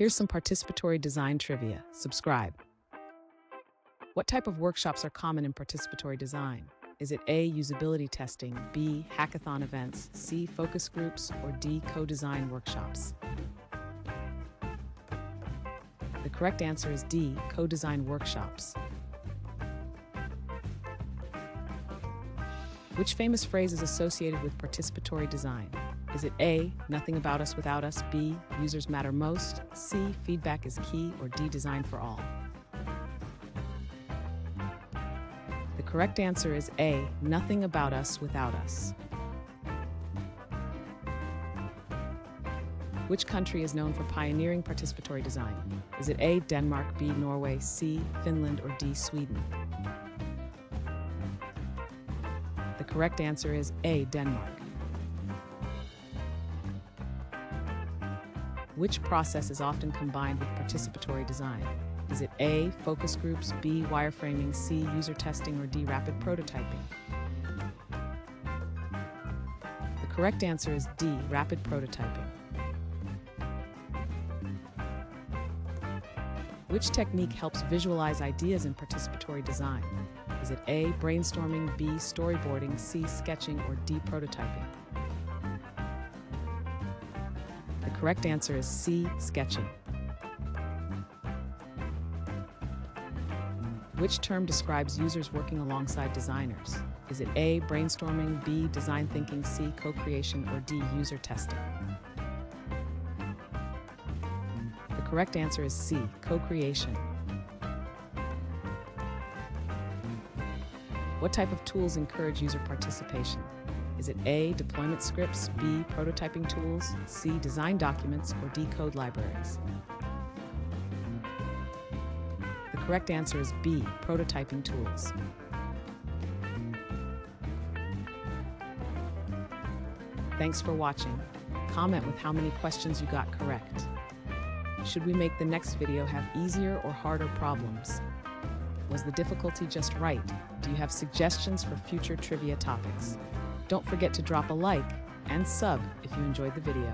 Here's some participatory design trivia. Subscribe. What type of workshops are common in participatory design? Is it A, usability testing, B, hackathon events, C, focus groups, or D, co-design workshops? The correct answer is D, co-design workshops. Which famous phrase is associated with participatory design? Is it A, nothing about us without us, B, users matter most, C, feedback is key, or D, design for all? The correct answer is A, nothing about us without us. Which country is known for pioneering participatory design? Is it A, Denmark, B, Norway, C, Finland, or D, Sweden? The correct answer is A, Denmark. Which process is often combined with participatory design? Is it A, focus groups, B, wireframing, C, user testing, or D, rapid prototyping? The correct answer is D, rapid prototyping. Which technique helps visualize ideas in participatory design? Is it A, brainstorming, B, storyboarding, C, sketching, or D, prototyping? The correct answer is C, sketching. Which term describes users working alongside designers? Is it A, brainstorming, B, design thinking, C, co-creation, or D, user testing? The correct answer is C, co-creation. What type of tools encourage user participation? Is it A, deployment scripts, B, prototyping tools, C, design documents, or D, code libraries? The correct answer is B, prototyping tools. Thanks for watching. Comment with how many questions you got correct. Should we make the next video have easier or harder problems? Was the difficulty just right? Do you have suggestions for future trivia topics? Don't forget to drop a like and sub if you enjoyed the video.